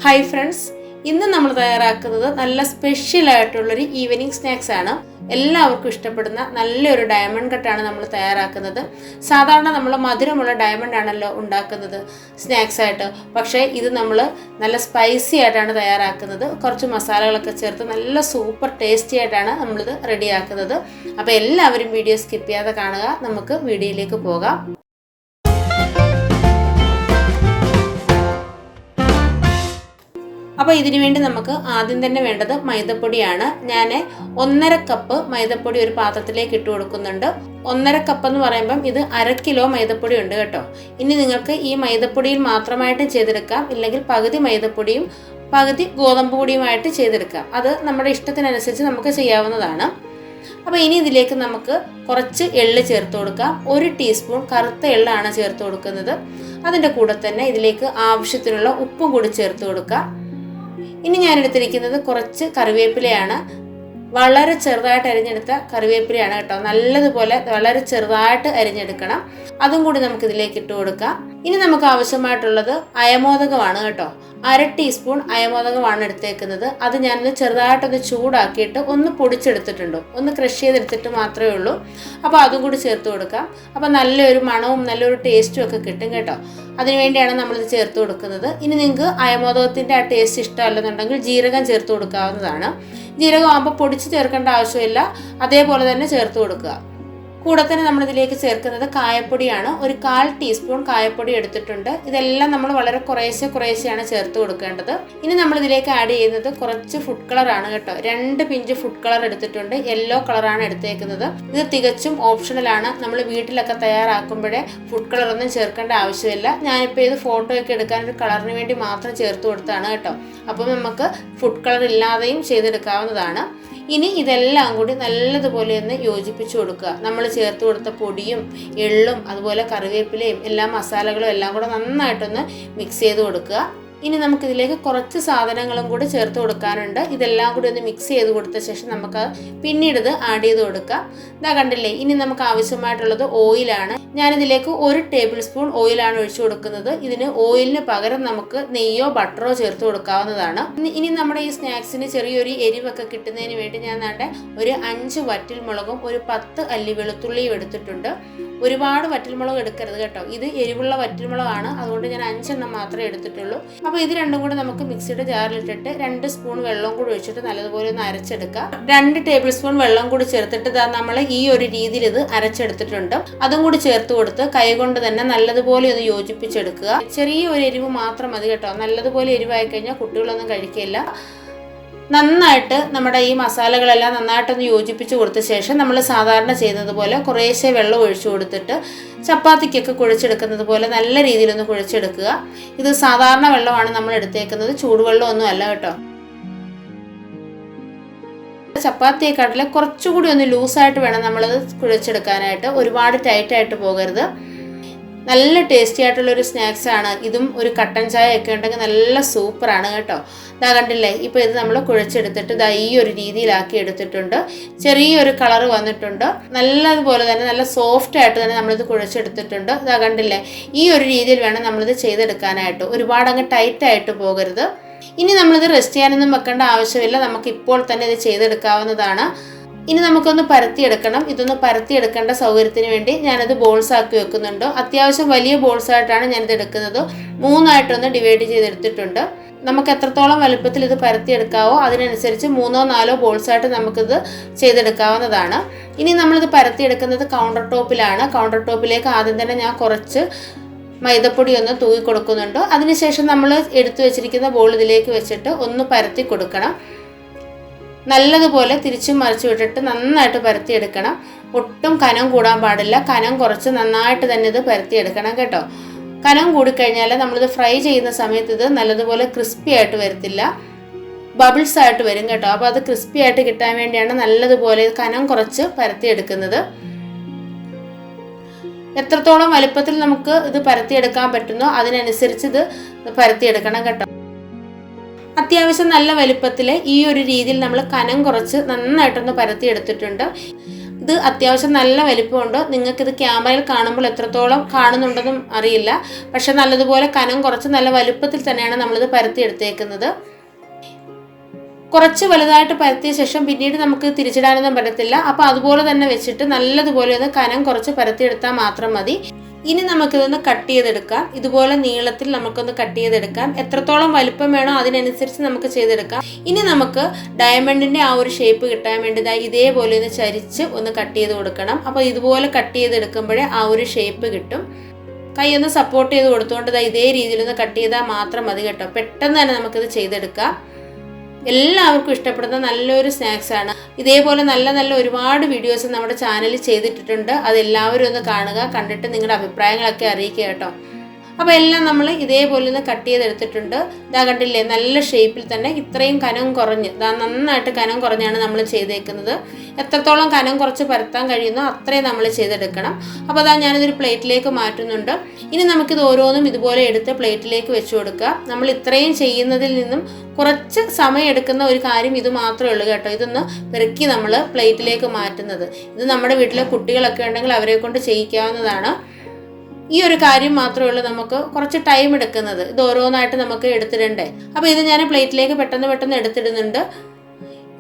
Hi friends, ഇന്ന് നമ്മൾ തയ്യാറാക്കുന്നത് നല്ല സ്പെഷ്യൽ ആയിട്ടുള്ളൊരു ഈവനിങ് സ്നാക്സ് ആണ്. എല്ലാവർക്കും ഇഷ്ടപ്പെടുന്ന നല്ലൊരു ഡയമണ്ട് കട്ടാണ് നമ്മൾ തയ്യാറാക്കുന്നത്. സാധാരണ നമ്മൾ മധുരമുള്ള ഡയമണ്ട് ആണല്ലോ ഉണ്ടാക്കുന്നത് സ്നാക്സ് ആയിട്ട്. പക്ഷേ ഇത് നമ്മൾ നല്ല സ്പൈസി ആയിട്ടാണ് തയ്യാറാക്കുന്നത്. കുറച്ച് മസാലകളൊക്കെ ചേർത്ത് നല്ല സൂപ്പർ ടേസ്റ്റി ആയിട്ടാണ് നമ്മളിത് റെഡിയാക്കുന്നത്. അപ്പോൾ എല്ലാവരും വീഡിയോ സ്കിപ്പ് ചെയ്യാതെ കാണുക. നമുക്ക് വീഡിയോയിലേക്ക് പോകാം. അപ്പോൾ ഇതിനു വേണ്ടി നമുക്ക് ആദ്യം തന്നെ വേണ്ടത് മൈദപ്പൊടിയാണ്. ഞാൻ 1.5 കപ്പ് മൈദപ്പൊടി ഒരു പാത്രത്തിലേക്ക് ഇട്ട് കൊടുക്കുന്നുണ്ട്. 1.5 കപ്പ് എന്ന് പറയുമ്പം ഇത് 1/2 കിലോ മൈദപ്പൊടി ഉണ്ട് കേട്ടോ. ഇനി നിങ്ങൾക്ക് ഈ മൈദപ്പൊടിയിൽ മാത്രമായിട്ട് ചെയ്തെടുക്കാം, ഇല്ലെങ്കിൽ പകുതി മൈദപ്പൊടിയും പകുതി ഗോതമ്പ് പൊടിയുമായിട്ട് ചെയ്തെടുക്കാം. അത് നമ്മുടെ ഇഷ്ടത്തിനനുസരിച്ച് നമുക്ക് ചെയ്യാവുന്നതാണ്. അപ്പോൾ ഇനി ഇതിലേക്ക് നമുക്ക് കുറച്ച് എള്ള് ചേർത്ത് കൊടുക്കാം. 1 ടീസ്പൂൺ കറുത്ത എള്ളാണ് ചേർത്ത് കൊടുക്കുന്നത്. അതിൻ്റെ കൂടെ തന്നെ ഇതിലേക്ക് ആവശ്യത്തിനുള്ള ഉപ്പും കൂടി ചേർത്ത് കൊടുക്കാം. ഇനി ഞാൻ എടുത്തിരിക്കുന്നത് കുറച്ച് കറിവേപ്പിലയാണ്. വളരെ ചെറുതായിട്ട് അരിഞ്ഞെടുത്ത കറിവേപ്പിലയാണ് കേട്ടോ. നല്ലതുപോലെ വളരെ ചെറുതായിട്ട് അരിഞ്ഞെടുക്കണം. അതും കൂടി നമുക്ക് ഇതിലേക്ക് ഇട്ട് കൊടുക്കാം. ഇനി നമുക്ക് ആവശ്യമായിട്ടുള്ളത് അയമോദകമാണ് കേട്ടോ. 1/2 ടീസ്പൂൺ അയമോദകമാണ് എടുത്തേക്കുന്നത്. അത് ഞാനൊന്ന് ചെറുതായിട്ടൊന്ന് ചൂടാക്കിയിട്ട് ഒന്ന് പൊടിച്ചെടുത്തിട്ടുണ്ട്. ഒന്ന് ക്രഷ് ചെയ്തെടുത്തിട്ട് മാത്രമേ ഉള്ളൂ. അപ്പോൾ അതും കൂടി ചേർത്ത് കൊടുക്കാം. അപ്പോൾ നല്ലൊരു മണവും നല്ലൊരു ടേസ്റ്റും ഒക്കെ കിട്ടും കേട്ടോ. അതിനുവേണ്ടിയാണ് നമ്മളിത് ചേർത്ത് കൊടുക്കുന്നത്. ഇനി നിങ്ങൾക്ക് അയമോദകത്തിൻ്റെ ആ ടേസ്റ്റ് ഇഷ്ടമല്ലെന്നുണ്ടെങ്കിൽ ജീരകം ചേർത്ത് കൊടുക്കാവുന്നതാണ്. ജീരകം ആകുമ്പോൾ പൊടിച്ച് ചേർക്കേണ്ട ആവശ്യമില്ല, അതേപോലെ തന്നെ ചേർത്ത് കൊടുക്കുക. കൂടെ തന്നെ നമ്മളിതിലേക്ക് ചേർക്കുന്നത് കായപ്പൊടിയാണ്. ഒരു 1/4 ടീസ്പൂൺ കായപ്പൊടി എടുത്തിട്ടുണ്ട്. ഇതെല്ലാം നമ്മൾ വളരെ കുറേശ്ശെയാണ് ചേർത്ത് കൊടുക്കേണ്ടത്. ഇനി നമ്മളിതിലേക്ക് ആഡ് ചെയ്യുന്നത് കുറച്ച് ഫുഡ് കളറാണ് കേട്ടോ. 2 പിഞ്ച് ഫുഡ് കളർ എടുത്തിട്ടുണ്ട്. യെല്ലോ കളറാണ് എടുത്തേക്കുന്നത്. ഇത് തികച്ചും ഓപ്ഷണലാണ്. നമ്മൾ വീട്ടിലൊക്കെ തയ്യാറാക്കുമ്പോഴേ ഫുഡ് കളറൊന്നും ചേർക്കേണ്ട ആവശ്യമില്ല. ഞാനിപ്പോൾ ഇത് ഫോട്ടോ ഒക്കെ എടുക്കാൻ ഒരു കളറിന് വേണ്ടി മാത്രം ചേർത്ത് കൊടുത്താണ് കേട്ടോ. അപ്പം നമുക്ക് ഫുഡ് കളർ ഇല്ലാതെയും ചെയ്തെടുക്കാവുന്നതാണ്. ഇനി ഇതെല്ലാം കൂടി നല്ലതുപോലെ ഒന്ന് യോജിപ്പിച്ച് കൊടുക്കുക. നമ്മൾ ചേർത്ത് കൊടുത്ത പൊടിയും എള്ളും അതുപോലെ കറിവേപ്പിലയും എല്ലാ മസാലകളും എല്ലാം കൂടെ നന്നായിട്ടൊന്ന് മിക്സ് ചെയ്ത് കൊടുക്കുക. ഇനി നമുക്കിതിലേക്ക് കുറച്ച് സാധനങ്ങളും കൂടി ചേർത്ത് കൊടുക്കാനുണ്ട്. ഇതെല്ലാം കൂടി ഒന്ന് മിക്സ് ചെയ്ത് കൊടുത്ത ശേഷം നമുക്ക് പിന്നീട് ഇത് ആഡ് ചെയ്ത് കൊടുക്കാം. ഇതാ കണ്ടില്ലേ, ഇനി നമുക്ക് ആവശ്യമായിട്ടുള്ളത് ഓയിലാണ്. ഞാനിതിലേക്ക് 1 ടേബിൾ സ്പൂൺ ഓയിലാണ് ഒഴിച്ചു കൊടുക്കുന്നത്. ഇതിന് ഓയിലിന് പകരം നമുക്ക് നെയ്യോ ബട്ടറോ ചേർത്ത് കൊടുക്കാവുന്നതാണ്. ഇനി നമ്മുടെ ഈ സ്നാക്സിന് ചെറിയൊരു എരിവൊക്കെ കിട്ടുന്നതിന് വേണ്ടി ഞാൻ ഒരു 5 വറ്റൽമുളകും ഒരു 10 അല്ലി വെളുത്തുള്ളിയും എടുത്തിട്ടുണ്ട്. ഒരുപാട് വറ്റൽമുളക് എടുക്കരുത് കേട്ടോ. ഇത് എരിവുള്ള വറ്റൽമുളകാണ്, അതുകൊണ്ട് ഞാൻ 5 എണ്ണം മാത്രമേ എടുത്തിട്ടുള്ളൂ. അപ്പോൾ ഇത് രണ്ടും കൂടി നമുക്ക് മിക്സിയുടെ ജാറിലിട്ടിട്ട് 2 സ്പൂൺ വെള്ളം കൂടി ഒഴിച്ചിട്ട് നല്ലതുപോലെ ഒന്ന് അരച്ചെടുക്കാം. 2 ടേബിൾ സ്പൂൺ വെള്ളം കൂടി ചേർത്തിട്ട് നമ്മൾ ഈ ഒരു രീതിയിൽ ഇത് അരച്ചെടുത്തിട്ടുണ്ട്. അതും കൂടി ചേർത്ത് കൊടുത്ത് കൈകൊണ്ട് തന്നെ നല്ലതുപോലെ ഒന്ന് യോജിപ്പിച്ചെടുക്കുക. ചെറിയ ഒരു എരിവ് മാത്രം മതി കേട്ടോ. നല്ലതുപോലെ എരിവായി കഴിഞ്ഞാൽ കുട്ടികളൊന്നും കഴിക്കില്ല. നന്നായിട്ട് നമ്മുടെ ഈ മസാലകളെല്ലാം നന്നായിട്ടൊന്ന് യോജിപ്പിച്ച് കൊടുത്ത ശേഷം നമ്മൾ സാധാരണ ചെയ്യുന്നത് പോലെ കുറേശ്ശെ വെള്ളം ഒഴിച്ചു കൊടുത്തിട്ട് ചപ്പാത്തിക്കൊക്കെ കുഴച്ചെടുക്കുന്നത് പോലെ നല്ല രീതിയിലൊന്ന് കുഴച്ചെടുക്കുക. ഇത് സാധാരണ വെള്ളമാണ് നമ്മൾ എടുത്തേക്കുന്നത്, ചൂടുവെള്ളമൊന്നും അല്ല കേട്ടോ. ചപ്പാത്തിയെക്കാട്ടിൽ കുറച്ചുകൂടി ഒന്ന് ലൂസായിട്ട് വേണം നമ്മളത് കുഴച്ചെടുക്കാനായിട്ട്. ഒരുപാട് ടൈറ്റായിട്ട് പോകരുത്. നല്ല ടേസ്റ്റി ആയിട്ടുള്ളൊരു സ്നാക്സ് ആണ്. ഇതും ഒരു കട്ടൻ ചായ ഒക്കെ ഉണ്ടെങ്കിൽ നല്ല സൂപ്പറാണ് കേട്ടോ. ഇതാ കണ്ടില്ലേ, ഇപ്പോൾ ഇത് നമ്മൾ കുഴച്ചെടുത്തിട്ട് ഈ ഒരു രീതിയിലാക്കി എടുത്തിട്ടുണ്ട്. ചെറിയൊരു കളർ വന്നിട്ടുണ്ട്. നല്ലതുപോലെ തന്നെ നല്ല സോഫ്റ്റ് ആയിട്ട് തന്നെ നമ്മളിത് കുഴച്ചെടുത്തിട്ടുണ്ട്. ഇതാ കണ്ടില്ലേ, ഈ ഒരു രീതിയിൽ വേണം നമ്മളിത് ചെയ്തെടുക്കാനായിട്ട്. ഒരുപാട് അങ്ങ് ടൈറ്റായിട്ട് പോകരുത്. ഇനി നമ്മളിത് റെസ്റ്റ് ചെയ്യാനൊന്നും വെക്കേണ്ട ആവശ്യമില്ല. നമുക്ക് ഇപ്പോൾ തന്നെ ഇത് ചെയ്തെടുക്കാവുന്നതാണ്. ഇനി നമുക്കൊന്ന് പരത്തിയെടുക്കണം. ഇതൊന്ന് പരത്തിയെടുക്കേണ്ട സൗകര്യത്തിന് വേണ്ടി ഞാനത് ബോൾസ് ആക്കി വെക്കുന്നുണ്ട്. അത്യാവശ്യം വലിയ ബോൾസ് ആയിട്ടാണ് ഞാനിത് എടുക്കുന്നത്. 3 ആയിട്ടൊന്ന് ഡിവൈഡ് ചെയ്തെടുത്തിട്ടുണ്ട്. നമുക്ക് എത്രത്തോളം വലുപ്പത്തിൽ ഇത് പരത്തിയെടുക്കാവോ അതിനനുസരിച്ച് 3ഓ 4ഓ ബോൾസ് ആയിട്ട് നമുക്കിത് ചെയ്തെടുക്കാവുന്നതാണ്. ഇനി നമ്മളിത് പരത്തിയെടുക്കുന്നത് കൗണ്ടർ ടോപ്പിലാണ്. കൗണ്ടർ ടോപ്പിലേക്ക് ആദ്യം തന്നെ ഞാൻ കുറച്ച് മൈദപ്പൊടി ഒന്ന് തൂക്കി കൊടുക്കുന്നുണ്ട്. അതിനുശേഷം നമ്മൾ എടുത്തു വെച്ചിരിക്കുന്ന ബോൾ ഇതിലേക്ക് വെച്ചിട്ട് ഒന്ന് പരത്തി കൊടുക്കണം. നല്ലതുപോലെ തിരിച്ചും മറിച്ചു വിട്ടിട്ട് നന്നായിട്ട് പരത്തിയെടുക്കണം. ഒട്ടും കനം കൂടാൻ പാടില്ല. കനം കുറച്ച് നന്നായിട്ട് തന്നെ ഇത് പരത്തിയെടുക്കണം കേട്ടോ. കനം കൂടിക്കഴിഞ്ഞാൽ നമ്മളിത് ഫ്രൈ ചെയ്യുന്ന സമയത്ത് ഇത് നല്ലതുപോലെ ക്രിസ്പി ആയിട്ട് വരത്തില്ല, ബബിൾസ് ആയിട്ട് വരും കേട്ടോ. അപ്പോൾ അത് ക്രിസ്പി ആയിട്ട് കിട്ടാൻ വേണ്ടിയാണ് നല്ലതുപോലെ കനം കുറച്ച് പരത്തിയെടുക്കുന്നത്. എത്രത്തോളം വലുപ്പത്തിൽ നമുക്ക് ഇത് പരത്തിയെടുക്കാൻ പറ്റുന്നോ അതിനനുസരിച്ച് ഇത് പരത്തിയെടുക്കണം കേട്ടോ. അത്യാവശ്യം നല്ല വലുപ്പത്തിൽ ഈ ഒരു രീതിയിൽ നമ്മൾ കനം കുറച്ച് നന്നായിട്ടൊന്ന് പരത്തിയെടുത്തിട്ടുണ്ട്. ഇത് അത്യാവശ്യം നല്ല വലിപ്പമുണ്ട്. നിങ്ങൾക്കിത് ക്യാമറയിൽ കാണുമ്പോൾ എത്രത്തോളം കാണുന്നുണ്ടെന്നും അറിയില്ല. പക്ഷെ നല്ലതുപോലെ കനം കുറച്ച് നല്ല വലുപ്പത്തിൽ തന്നെയാണ് നമ്മളിത് പരത്തിയെടുത്തേക്കുന്നത്. കുറച്ച് വലുതായിട്ട് പരത്തിയ ശേഷം പിന്നീട് നമുക്ക് തിരിച്ചിടാനൊന്നും പറ്റത്തില്ല. അപ്പോൾ അതുപോലെ തന്നെ വെച്ചിട്ട് നല്ലതുപോലെ ഒന്ന് കനം കുറച്ച് പരത്തിയെടുത്താൽ മാത്രം മതി. ഇനി നമുക്കിതൊന്ന് കട്ട് ചെയ്തെടുക്കാം. ഇതുപോലെ നീളത്തിൽ നമുക്കൊന്ന് കട്ട് ചെയ്തെടുക്കാം. എത്രത്തോളം വലിപ്പം വേണോ അതിനനുസരിച്ച് നമുക്ക് ചെയ്തെടുക്കാം. ഇനി നമുക്ക് ഡയമണ്ടിൻ്റെ ആ ഒരു ഷേപ്പ് കിട്ടാൻ വേണ്ടി ഇതേപോലെ ഒന്ന് ചരിച്ച് ഒന്ന് കട്ട് ചെയ്ത് കൊടുക്കണം. അപ്പോൾ ഇതുപോലെ കട്ട് ചെയ്തെടുക്കുമ്പോഴേ ആ ഒരു ഷേപ്പ് കിട്ടും. കൈ ഒന്ന് സപ്പോർട്ട് ചെയ്ത് കൊടുത്തുകൊണ്ട് ഇതേ രീതിയിലൊന്ന് കട്ട് ചെയ്താൽ മാത്രം മതി കേട്ടോ. പെട്ടെന്ന് തന്നെ നമുക്കിത് ചെയ്തെടുക്കാം. എല്ലാവർക്കും ഇഷ്ടപ്പെടുന്ന നല്ലൊരു സ്നാക്സാണ്. ഇതേപോലെ നല്ല ഒരുപാട് വീഡിയോസ് നമ്മുടെ ചാനലിൽ ചെയ്തിട്ടിട്ടുണ്ട്. അതെല്ലാവരും ഒന്ന് കാണുക. കണ്ടിട്ട് നിങ്ങളുടെ അഭിപ്രായങ്ങളൊക്കെ അറിയിക്കുക കേട്ടോ. അപ്പോൾ എല്ലാം നമ്മൾ ഇതേപോലെ ഒന്ന് കട്ട് ചെയ്തെടുത്തിട്ടുണ്ട്. ഇതാ കണ്ടില്ലേ, നല്ല ഷേപ്പിൽ തന്നെ ഇത്രയും കനം കുറഞ്ഞ് നന്നായിട്ട് കനം കുറഞ്ഞാണ് നമ്മൾ ചെയ്തേക്കുന്നത്. എത്രത്തോളം കനം കുറച്ച് പരത്താൻ കഴിയുന്നോ അത്രയും നമ്മൾ ചെയ്തെടുക്കണം. അപ്പോൾ ഞാനിതൊരു പ്ലേറ്റിലേക്ക് മാറ്റുന്നുണ്ട്. ഇനി നമുക്കിത് ഓരോന്നും ഇതുപോലെ എടുത്ത് പ്ലേറ്റിലേക്ക് വെച്ച് കൊടുക്കുക. നമ്മൾ ഇത്രയും ചെയ്യുന്നതിൽ നിന്നും കുറച്ച് സമയം എടുക്കുന്ന ഒരു കാര്യം ഇത് മാത്രമേ ഉള്ളൂ കേട്ടോ. ഇതൊന്ന് പെറുക്കി നമ്മൾ പ്ലേറ്റിലേക്ക് മാറ്റുന്നത്. ഇത് നമ്മുടെ വീട്ടിലെ കുട്ടികളൊക്കെ ഉണ്ടെങ്കിൽ അവരെ കൊണ്ട് ചെയ്യിക്കാവുന്നതാണ്. ഈ ഒരു കാര്യം മാത്രമേ ഉള്ളൂ നമുക്ക് കുറച്ച് ടൈം എടുക്കുന്നത്. ഇത് ഓരോന്നായിട്ട് നമുക്ക് എടുത്തിടണ്ടേ. അപ്പോൾ ഇത് ഞാൻ പ്ലേറ്റിലേക്ക് പെട്ടെന്ന് എടുത്തിടുന്നുണ്ട്.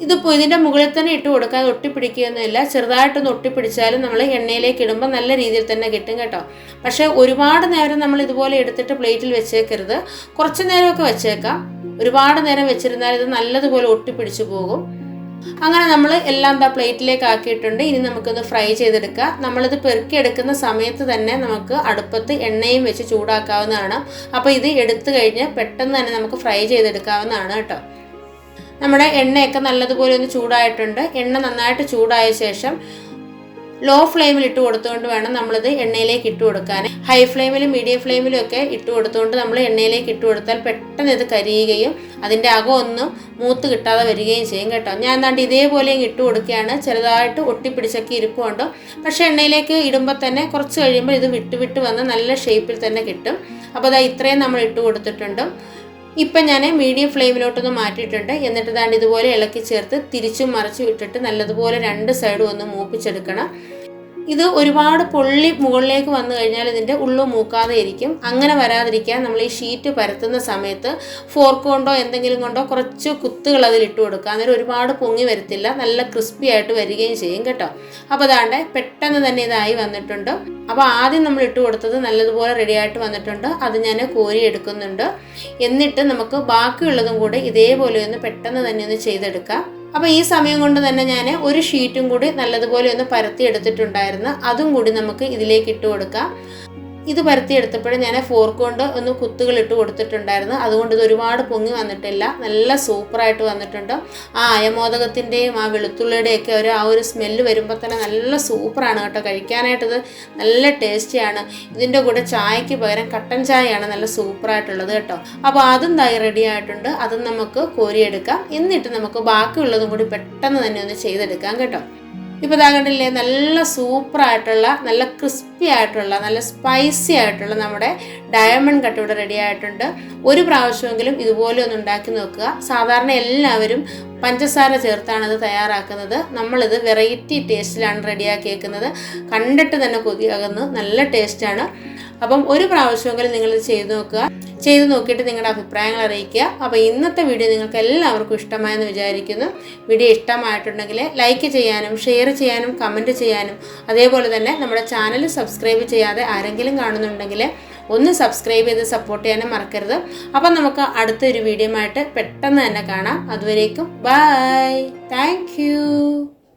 ഇതിപ്പോൾ ഇതിൻ്റെ മുകളിൽ തന്നെ ഇട്ട് കൊടുക്കാൻ ഒട്ടിപ്പിടിക്കുകയൊന്നുമില്ല. ചെറുതായിട്ടൊന്ന് ഒട്ടിപ്പിടിച്ചാലും നമ്മൾ എണ്ണയിലേക്ക് ഇടുമ്പോൾ നല്ല രീതിയിൽ തന്നെ കിട്ടും കേട്ടോ. പക്ഷേ ഒരുപാട് നേരം നമ്മൾ ഇതുപോലെ എടുത്തിട്ട് പ്ലേറ്റിൽ വെച്ചേക്കരുത്. കുറച്ച് നേരമൊക്കെ വെച്ചേക്കാം. ഒരുപാട് നേരം വെച്ചിരുന്നാൽ ഇത് നല്ലതുപോലെ ഒട്ടിപ്പിടിച്ചു പോകും. അങ്ങനെ നമ്മൾ എല്ലാം പ്ലേറ്റിലേക്ക് ആക്കിയിട്ടുണ്ട്. ഇനി നമുക്കൊന്ന് ഫ്രൈ ചെയ്തെടുക്കാം. നമ്മളിത് പെറുക്കിയെടുക്കുന്ന സമയത്ത് തന്നെ നമുക്ക് അടുപ്പത്ത് എണ്ണയും വെച്ച് ചൂടാക്കാവുന്നതാണ്. അപ്പോൾ ഇത് എടുത്തു കഴിഞ്ഞ് പെട്ടെന്ന് തന്നെ നമുക്ക് ഫ്രൈ ചെയ്തെടുക്കാവുന്നതാണ് കേട്ടോ. നമ്മുടെ എണ്ണയൊക്കെ നല്ലതുപോലെ ഒന്ന് ചൂടായിട്ടുണ്ട്. എണ്ണ നന്നായിട്ട് ചൂടായ ശേഷം ലോ ഫ്ലെയിമിൽ ഇട്ട് കൊടുത്തുകൊണ്ട് വേണം നമ്മളിത് എണ്ണയിലേക്ക് ഇട്ട് കൊടുക്കാൻ. ഹൈ ഫ്ലെയിമിലും മീഡിയം ഫ്ലെയിമിലും ഒക്കെ ഇട്ട് കൊടുത്തുകൊണ്ട് നമ്മൾ എണ്ണയിലേക്ക് ഇട്ട് കൊടുത്താൽ പെട്ടെന്ന് ഇത് കരിയുകയും അതിൻ്റെ അകം ഒന്നും മൂത്ത് കിട്ടാതെ വരികയും ചെയ്യും കേട്ടോ. ഞാൻ എന്താണ്ട് ഇതേപോലെ ഇട്ട് കൊടുക്കുകയാണ്. ചെറുതായിട്ട് ഒട്ടിപ്പിടിച്ചൊക്കെ ഇരിപ്പുണ്ട്. പക്ഷേ എണ്ണയിലേക്ക് ഇടുമ്പോൾ തന്നെ കുറച്ച് കഴിയുമ്പോൾ ഇത് വിട്ട് വന്ന് നല്ല ഷേപ്പിൽ തന്നെ കിട്ടും. അപ്പോൾ ഇത്രയും നമ്മൾ ഇട്ട് കൊടുത്തിട്ടുണ്ട്. ഇപ്പം ഞാൻ മീഡിയം ഫ്ലെയിമിലോട്ടൊന്ന് മാറ്റിയിട്ടുണ്ട്. എന്നിട്ട് ഇതുപോലെ ഇളക്കി ചേർത്ത് തിരിച്ചും മറിച്ചും ഇട്ടിട്ട് നല്ലതുപോലെ രണ്ട് സൈഡും ഒന്ന് മൂപ്പിച്ചെടുക്കണം. ഇത് ഒരുപാട് പൊള്ളി മുകളിലേക്ക് വന്നു കഴിഞ്ഞാൽ ഇതിൻ്റെ ഉള്ളു മൂക്കാതെ ഇരിക്കും. അങ്ങനെ വരാതിരിക്കാൻ നമ്മൾ ഈ ഷീറ്റ് പരത്തുന്ന സമയത്ത് ഫോർക്ക് കൊണ്ടോ എന്തെങ്കിലും കൊണ്ടോ കുറച്ച് കുത്തുകൾ അതിലിട്ട് കൊടുക്കുക. അന്നേരം ഒരുപാട് പൊങ്ങി വരത്തില്ല. നല്ല ക്രിസ്പി ആയിട്ട് വരികയും ചെയ്യും കേട്ടോ. അപ്പോൾ പെട്ടെന്ന് തന്നെ ഇതായി വന്നിട്ടുണ്ട്. അപ്പോൾ ആദ്യം നമ്മൾ ഇട്ട് കൊടുത്തത് നല്ലതുപോലെ റെഡിയായിട്ട് വന്നിട്ടുണ്ട്. അത് ഞാൻ കോരി എടുക്കുന്നുണ്ട്. എന്നിട്ട് നമുക്ക് ബാക്കിയുള്ളതും കൂടി ഇതേപോലെ ഒന്ന് പെട്ടെന്ന് തന്നെ ഒന്ന് ചെയ്തെടുക്കാം. അപ്പോൾ ഈ സമയം കൊണ്ട് തന്നെ ഞാൻ ഒരു ഷീറ്റും കൂടി നല്ലതുപോലെ ഒന്ന് പരത്തി എടുത്തിട്ടുണ്ടായിരുന്നു. അതും കൂടി നമുക്ക് ഇതിലേക്ക് ഇട്ട് കൊടുക്കാം. ഇത് പരത്തിയെടുത്തപ്പോഴും ഞാൻ ഫോർക്ക് കൊണ്ട് ഒന്ന് കുത്തുകൾ ഇട്ട് കൊടുത്തിട്ടുണ്ടായിരുന്നു. അതുകൊണ്ട് ഇത് ഒരുപാട് പൊങ്ങി വന്നിട്ടില്ല. നല്ല സൂപ്പറായിട്ട് വന്നിട്ടുണ്ട്. ആ അയമോദകത്തിൻ്റെയും ആ വെളുത്തുള്ളിയുടെയൊക്കെ ആ ഒരു സ്മെല്ല് വരുമ്പോൾ തന്നെ നല്ല സൂപ്പറാണ് കേട്ടോ. കഴിക്കാനായിട്ടത് നല്ല ടേസ്റ്റിയാണ്. ഇതിൻ്റെ കൂടെ ചായക്ക് പകരം കട്ടൻ ചായയാണ് നല്ല സൂപ്പറായിട്ടുള്ളത് കേട്ടോ. അപ്പോൾ അതും റെഡി ആയിട്ടുണ്ട്. അതും നമുക്ക് കോരിയെടുക്കാം. എന്നിട്ട് നമുക്ക് ബാക്കിയുള്ളതും കൂടി പെട്ടെന്ന് തന്നെ ഒന്ന് ചെയ്തെടുക്കാം കേട്ടോ. ഇപ്പോൾ കണ്ടില്ലേ, നല്ല സൂപ്പറായിട്ടുള്ള നല്ല ക്രിസ്പി ആയിട്ടുള്ള നല്ല സ്പൈസി ആയിട്ടുള്ള നമ്മുടെ ഡയമണ്ട് കട്ട് ഇവിടെ റെഡി ആയിട്ടുണ്ട്. ഒരു പ്രാവശ്യമെങ്കിലും ഇതുപോലെ ഒന്ന് ഉണ്ടാക്കി നോക്കുക. സാധാരണ എല്ലാവരും പഞ്ചസാര ചേർത്താണ് ഇത് തയ്യാറാക്കുന്നത്. നമ്മളിത് വെറൈറ്റി ടേസ്റ്റിലാണ് റെഡിയാക്കിയേക്കുന്നത്. കണ്ടിട്ട് തന്നെ കൊതിയാകുന്നു. നല്ല ടേസ്റ്റാണ്. അപ്പം ഒരു പ്രാവശ്യമെങ്കിലും നിങ്ങളിത് ചെയ്ത് നോക്കിയിട്ട് നിങ്ങളുടെ അഭിപ്രായങ്ങൾ അറിയിക്കുക. അപ്പോൾ ഇന്നത്തെ വീഡിയോ നിങ്ങൾക്ക് എല്ലാവർക്കും ഇഷ്ടമായെന്ന് വിചാരിക്കുന്നു. വീഡിയോ ഇഷ്ടമായിട്ടുണ്ടെങ്കിൽ ലൈക്ക് ചെയ്യാനും ഷെയർ ചെയ്യാനും കമൻറ്റ് ചെയ്യാനും അതേപോലെ തന്നെ നമ്മുടെ ചാനൽ സബ്സ്ക്രൈബ് ചെയ്യാതെ ആരെങ്കിലും കാണുന്നുണ്ടെങ്കിൽ ഒന്ന് സബ്സ്ക്രൈബ് ചെയ്ത് സപ്പോർട്ട് ചെയ്യാനും മറക്കരുത്. അപ്പം നമുക്ക് അടുത്തൊരു വീഡിയോ ആയിട്ട് പെട്ടെന്ന് തന്നെ കാണാം. അതുവരേക്കും ബൈ.